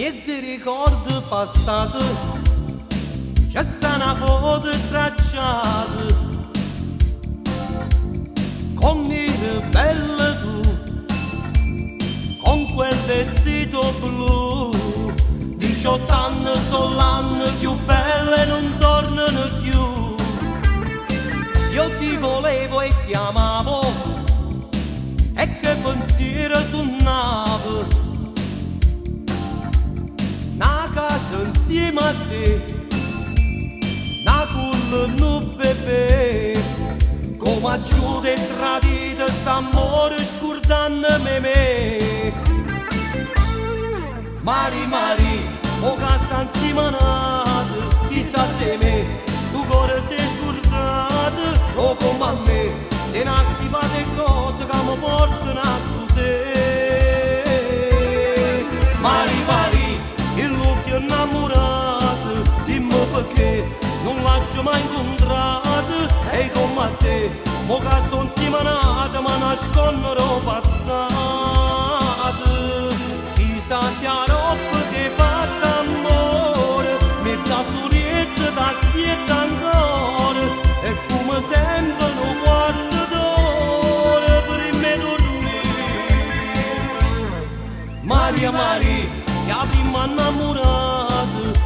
Miezzi ricordi passati, c'è sta una foto stracciata, come eri bella tu, con quel vestito blu. 18 anni sono l'anno più bello e non tornano più. Io ti volevo e ti amavo, e che pensiero suonavo. Una casa insieme a te, una culla non bebè, come giù e tradito st'amore scordandomi me. Mari, Mari, o che sta insieme a nato, chissà se me, sto cuore si è scordato, o come a me, te ne stipate cose che mi portano a te. Mari, Mari, l'occhio innamorato, dimmi perché non l'ho mai incontrato, e come a te, mo che sto insieme a nato, ma nasconderò passato. Chissà sia roba che fatta amore, mezza solietta d'assietta ancora, e fuma sempre un quarto d'ora per me dormire. Maria, Maria, sia prima innamorata,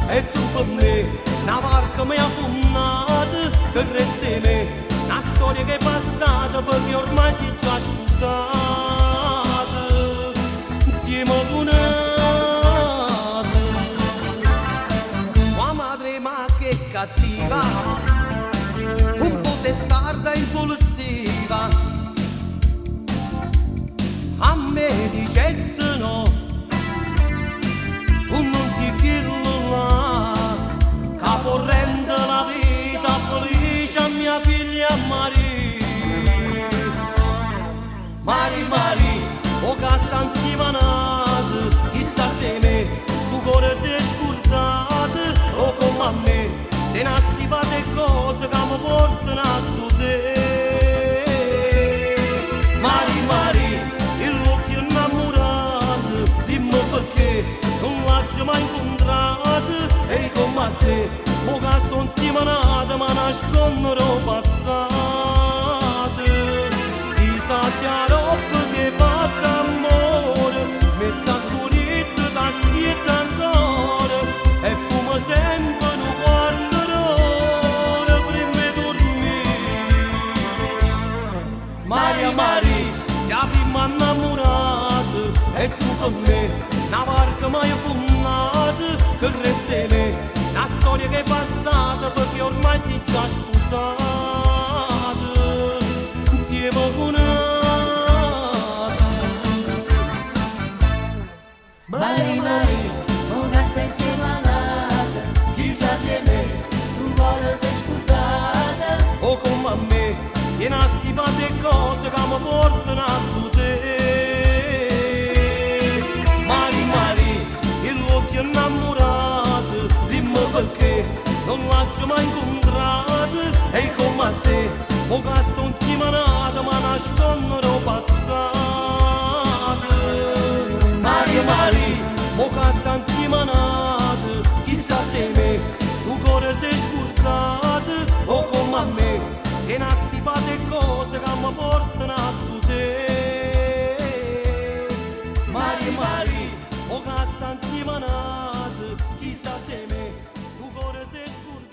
e tu per me, una barca mi ha affonnata, che resta di me, una storia che è passata, perché ormai si è già sposata, insieme ad una. Cattiva, un po' testarda e impulsiva, a me dice no, tu non si chiedono là, che può rendere la vita felice a mia figlia Maria. Mari, Mari, o che sta insieme a nato, chissà se me, sto cuore si è scordato, o come a me, te ne stipate cose che mi portano a te. Mari, Mari, l'occhio innamorato, dimmi perché non l'ho mai incontrato, e come a te, mo che sto insieme a nato, ma nasconderò passato. Chissà sia roba che fatta amore, mezza scoletta d'assietta ancora, e fuma sempre un quarto. Maria, Maria, sia prima innamorata, e tu per me, una barca mai affonnata, che resta di me, una storia che è passata, perché ormai si è già sposata, insieme con un'altra. Mari, Mari, o che sta insieme a nata, chissà se me, sul cuore si è scordata, o come a me, tiene a stipate cose che mi portano a te. Mari, Mari, l'occhio innamorato, dimmi perché non l'ho mai incontrato, e come a te, mo che sto insieme a nato, ma nasconderò passato. Mari, Mari, mo che sto insieme a nato, chissà se me, sto cuore si è scordato, o come a me, e ne stipate cose che mi portano a te. Mari, Mari, o che sta insieme a nato, chissà se me, sto cuore si è scordato.